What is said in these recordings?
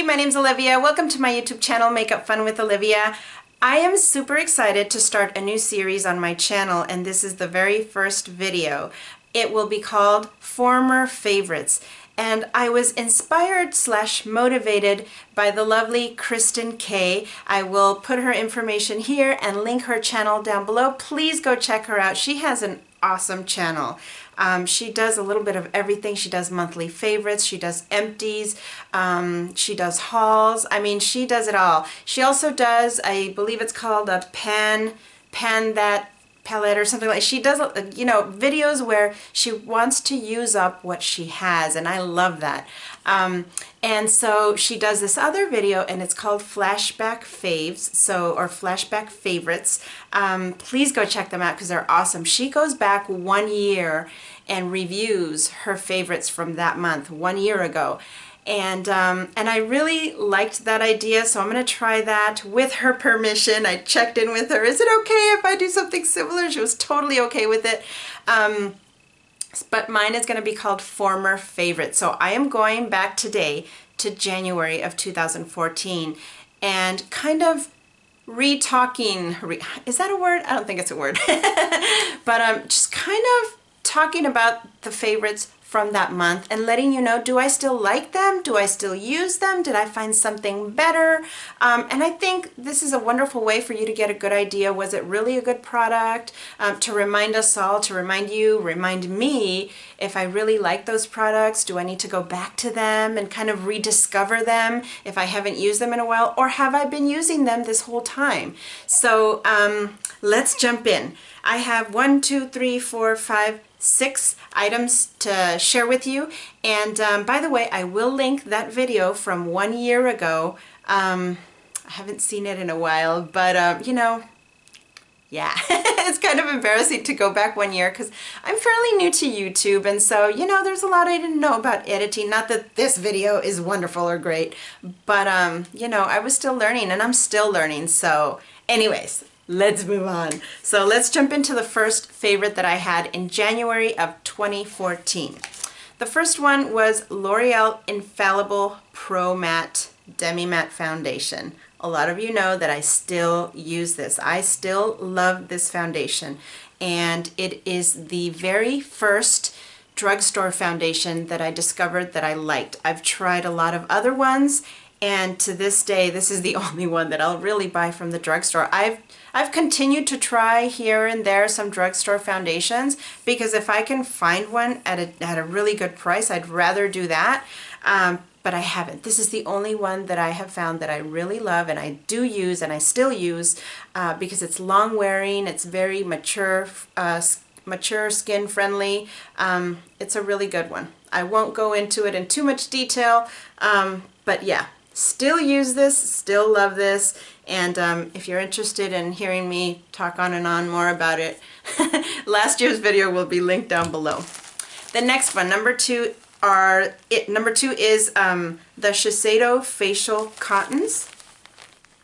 my name's Olivia. Welcome to my YouTube channel, Makeup Fun with Olivia. I am super excited to start a new series on my channel, and this is the very first video. It will be called Former Favorites, and I was inspired / motivated by the lovely Kristen Kay. I will put her information here and link her channel down below. Please go check her out. She has an awesome channel. She does a little bit of everything. She does monthly favorites, she does empties, she does hauls. I mean, she does it all. She also does, I believe it's called a pan that palette or something like. She does, you know, videos where she wants to use up what she has, and I love that. And so she does this other video, and it's called Flashback Faves, or Flashback Favorites. Please go check them out because they're awesome. She goes back 1 year and reviews her favorites from that month, 1 year ago. And I really liked that idea, so I'm going to try that with her permission. I checked in with her. Is it okay if I do something similar? She was totally okay with it. But mine is going to be called Former Favorites. So I am going back today to January of 2014 and kind of re-talking, is that a word? I don't think it's a word. But just kind of talking about the favorites from that month and letting you know, do I still like them? Do I still use them? Did I find something better? And I think this is a wonderful way for you to get a good idea. Was it really a good product? To remind us all, to remind you, remind me if I really like those products. Do I need to go back to them and kind of rediscover them if I haven't used them in a while? Or have I been using them this whole time? So let's jump in. I have 6 items to share with you, and by the way, I will link that video from 1 year ago. I haven't seen it in a while, but you know, yeah, it's kind of embarrassing to go back 1 year because I'm fairly new to YouTube, and so, you know, there's a lot I didn't know about editing. Not that this video is wonderful or great, but you know, I was still learning, and I'm still learning. So anyways, let's move on. So let's jump into the first favorite that I had in January of 2014. The first one was L'Oreal Infallible Pro Matte Demi Matte Foundation. A lot of you know that I still use this. I still love this foundation, and it is the very first drugstore foundation that I discovered that I liked. I've tried a lot of other ones, and to this day, this is the only one that I'll really buy from the drugstore. I've continued to try here and there some drugstore foundations because if I can find one at a really good price, I'd rather do that. But I haven't. This is the only one that I have found that I really love, and I do use, and I still use because it's long wearing. It's very mature skin friendly. It's a really good one. I won't go into it in too much detail, but yeah. Still use this, still love this, and if you're interested in hearing me talk on and on more about it, last year's video will be linked down below. The next one, number two is the Shiseido Facial Cottons.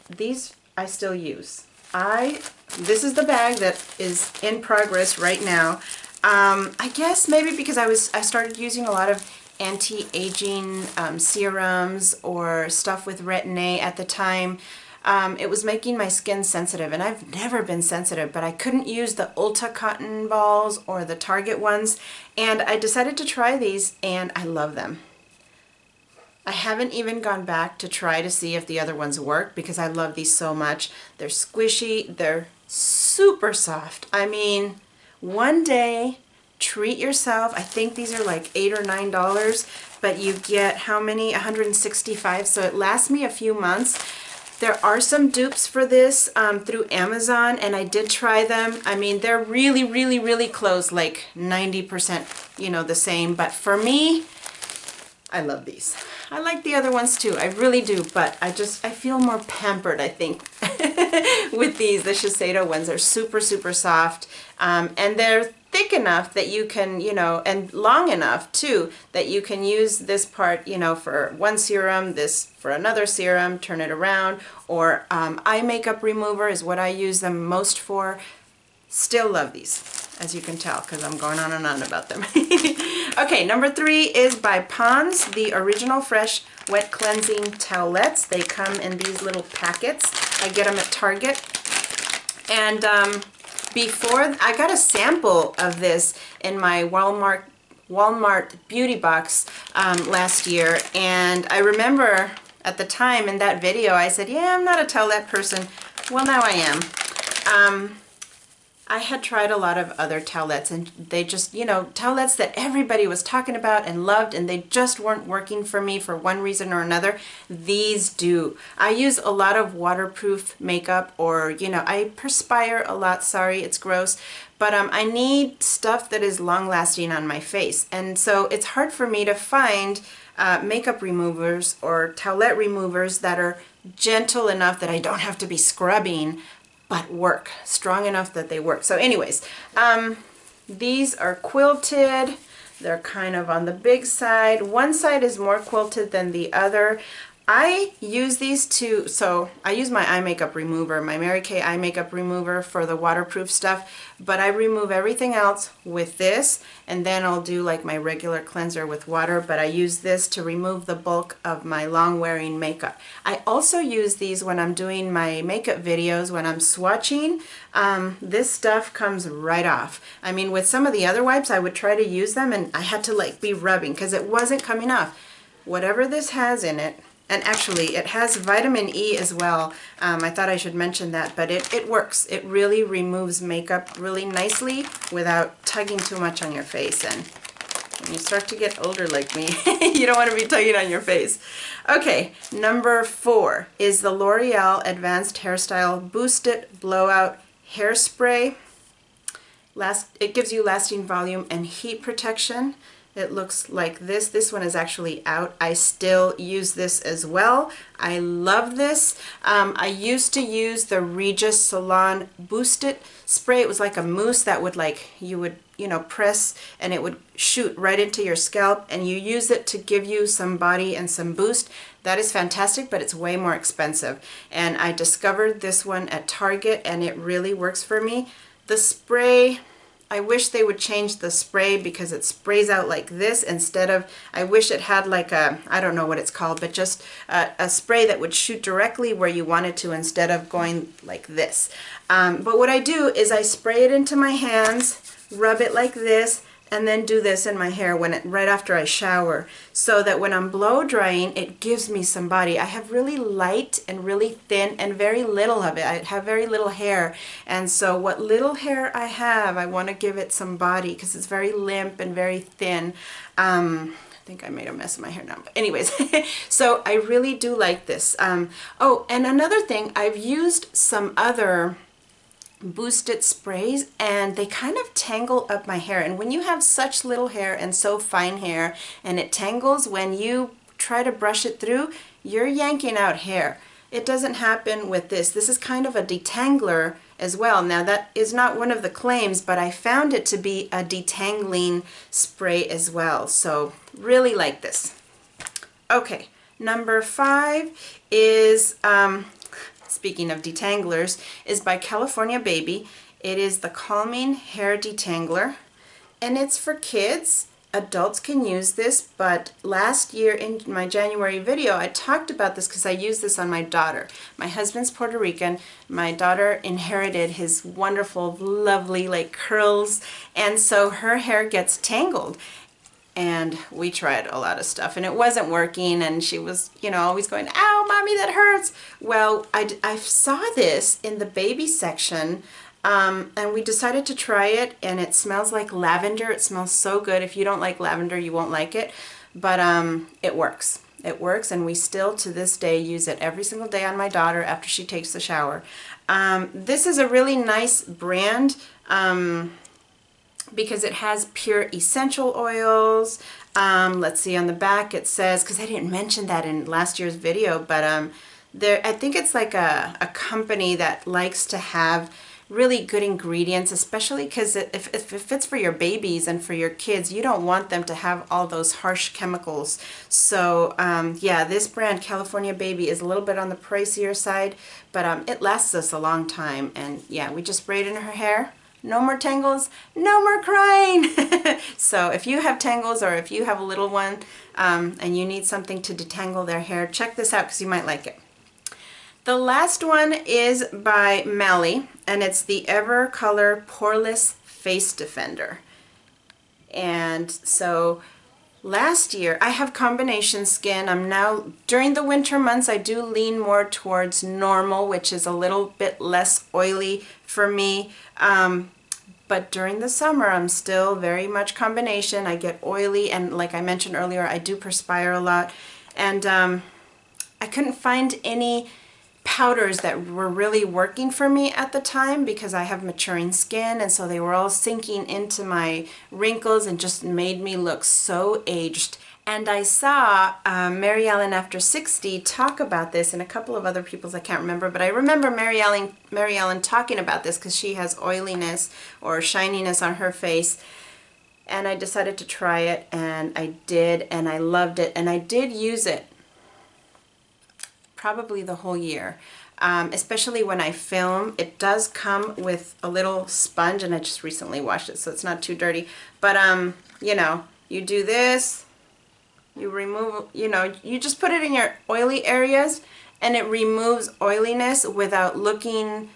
These I still use. This is the bag that is in progress right now. I guess maybe because I started using a lot of anti-aging serums or stuff with retin-A at the time. It was making my skin sensitive, and I've never been sensitive, but I couldn't use the Ulta cotton balls or the Target ones, and I decided to try these, and I love them. I haven't even gone back to try to see if the other ones work because I love these so much. They're squishy, they're super soft. I mean, one day, treat yourself. I think these are like $8 or $9, but you get how many? 165, so it lasts me a few months. There are some dupes for this through Amazon, and I did try them. I mean, they're really, really, really close, like 90%, you know, the same. But for me, I love these. I like the other ones too, I really do, but I feel more pampered, I think, with these. The Shiseido ones are super, super soft, and they're thick enough that you can, you know, and long enough too, that you can use this part, you know, for one serum, this for another serum, turn it around, or eye makeup remover is what I use them most for. Still love these. as you can tell, because I'm going on and on about them. Okay, number 3 is by Pond's, the Original Fresh Wet Cleansing Towelettes. They come in these little packets. I get them at Target. And before, I got a sample of this in my Walmart beauty box last year, and I remember at the time in that video I said, yeah, I'm not a towelette person. Well, now I am. I had tried a lot of other towelettes, and they just, you know, towelettes that everybody was talking about and loved, and they just weren't working for me for one reason or another. These do. I use a lot of waterproof makeup, or, you know, I perspire a lot. Sorry, it's gross. But I need stuff that is long-lasting on my face. And so it's hard for me to find makeup removers or towelette removers that are gentle enough that I don't have to be scrubbing, but work, strong enough that they work. So anyways, these are quilted. They're kind of on the big side. One side is more quilted than the other. I use these to, so I use my eye makeup remover, my Mary Kay eye makeup remover for the waterproof stuff, but I remove everything else with this, and then I'll do like my regular cleanser with water, but I use this to remove the bulk of my long wearing makeup. I also use these when I'm doing my makeup videos, when I'm swatching. This stuff comes right off. I mean, with some of the other wipes, I would try to use them and I had to like be rubbing because it wasn't coming off. Whatever this has in it, and actually, it has vitamin E as well. I thought I should mention that, but it works. It really removes makeup really nicely without tugging too much on your face. And when you start to get older like me, you don't want to be tugging on your face. Okay, number 4 is the L'Oreal Advanced Hairstyle Boosted Blowout Hairspray. It gives you lasting volume and heat protection. It looks like this. This one is actually out. I still use this as well. I love this. I used to use the Regis Salon Boosted Spray. It was like a mousse that would you would, you know, press and it would shoot right into your scalp, and you use it to give you some body and some boost. That is fantastic, but it's way more expensive. And I discovered this one at Target and it really works for me. The spray, I wish they would change the spray because it sprays out like this instead of, I wish it had like a, I don't know what it's called, but just a spray that would shoot directly where you want it to instead of going like this. But what I do is I spray it into my hands, rub it like this, and then do this in my hair right after I shower, so that when I'm blow drying, it gives me some body. I have really light and really thin and very little of it. I have very little hair, and so what little hair I have, I want to give it some body because it's very limp and very thin. I think I made a mess of my hair now, but anyways, so I really do like this. Oh, and another thing, I've used some other boosted sprays and they kind of tangle up my hair, and when you have such little hair and so fine hair and it tangles, when you try to brush it through, you're yanking out hair. It doesn't happen with this. This is kind of a detangler as well. Now that is not one of the claims, but I found it to be a detangling spray as well, so really like this. Okay, number 5 is speaking of detanglers, is by California Baby. It is the Calming Hair Detangler, and it's for kids. Adults can use this, but last year in my January video, I talked about this because I use this on my daughter. My husband's Puerto Rican. My daughter inherited his wonderful, lovely, like curls, and so her hair gets tangled. And we tried a lot of stuff and it wasn't working, and she was, you know, always going, ow, mommy, that hurts. Well, I saw this in the baby section, and we decided to try it, and it smells like lavender. It smells so good. If you don't like lavender, you won't like it, but it works. It works, and we still to this day use it every single day on my daughter after she takes the shower. This is a really nice brand. Because it has pure essential oils. Let's see, on the back it says, because I didn't mention that in last year's video, but I think it's like a company that likes to have really good ingredients, especially because if it's for your babies and for your kids, you don't want them to have all those harsh chemicals. So yeah, this brand, California Baby, is a little bit on the pricier side, but it lasts us a long time. And yeah, we just sprayed it in her hair. no more tangles, no more crying. So if you have tangles or if you have a little one and you need something to detangle their hair, check this out because you might like it. The last one is by Melly, and it's the Evercolor Poreless Face Defender. And so last year, I have combination skin. I'm now, during the winter months, I do lean more towards normal, which is a little bit less oily for me. But during the summer, I'm still very much combination. I get oily, and like I mentioned earlier, I do perspire a lot. And I couldn't find any powders that were really working for me at the time because I have maturing skin, and so they were all sinking into my wrinkles and just made me look so aged. And I saw Mary Ellen After 60 talk about this, and a couple of other people's I can't remember, but I remember Mary Ellen talking about this because she has oiliness or shininess on her face. And I decided to try it, and I did, and I loved it, and I did use it probably the whole year, especially when I film. It does come with a little sponge, and I just recently washed it, so it's not too dirty. But you know, you do this, you remove, you know, you just put it in your oily areas, and it removes oiliness without looking,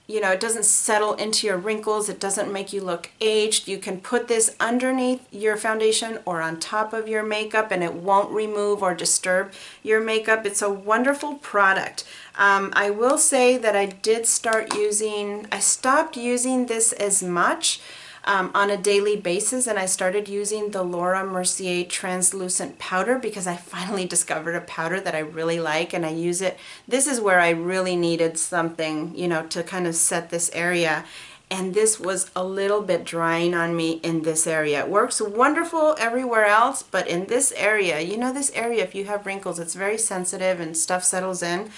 you know, it doesn't settle into your wrinkles. It doesn't make you look aged. You can put this underneath your foundation or on top of your makeup, and it won't remove or disturb your makeup. It's a wonderful product. I will say that I stopped using this as much on a daily basis, and I started using the Laura Mercier translucent powder because I finally discovered a powder that I really like, and I use it. This is where I really needed something, you know, to kind of set this area, and this was a little bit drying on me in this area. It works wonderful everywhere else, but in this area, you know, this area, if you have wrinkles, it's very sensitive and stuff settles in.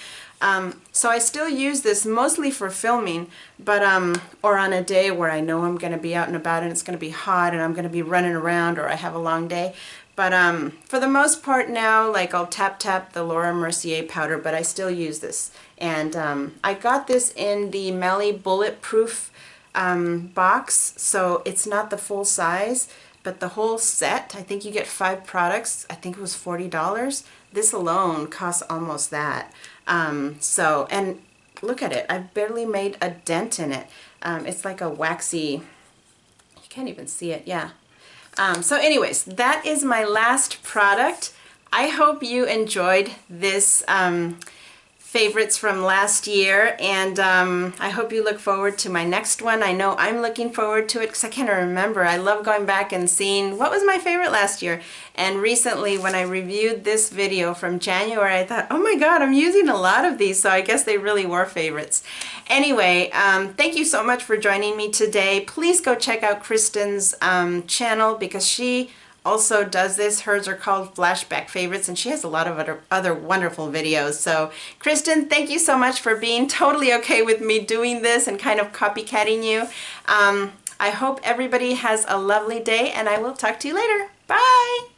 So I still use this mostly for filming, but or on a day where I know I'm going to be out and about and it's going to be hot and I'm going to be running around, or I have a long day. But for the most part now, like, I'll tap the Laura Mercier powder, but I still use this. And I got this in the Melly Bulletproof box, so it's not the full size, but the whole set. I think you get 5 products. I think it was $40. This alone costs almost that. So, and look at it, I've barely made a dent in it. It's like a waxy, you can't even see it, yeah. So anyways, that is my last product. I hope you enjoyed this favorites from last year, and I hope you look forward to my next one. I know I'm looking forward to it because I can't remember. I love going back and seeing what was my favorite last year. And recently when I reviewed this video from January, I thought, oh my god, I'm using a lot of these, so I guess they really were favorites. Anyway, thank you so much for joining me today. Please go check out Kristen's channel because she also does this. Hers are called Flashback Favorites, and she has a lot of other wonderful videos. So Kristen, thank you so much for being totally okay with me doing this and kind of copycatting you. I hope everybody has a lovely day, and I will talk to you later. Bye!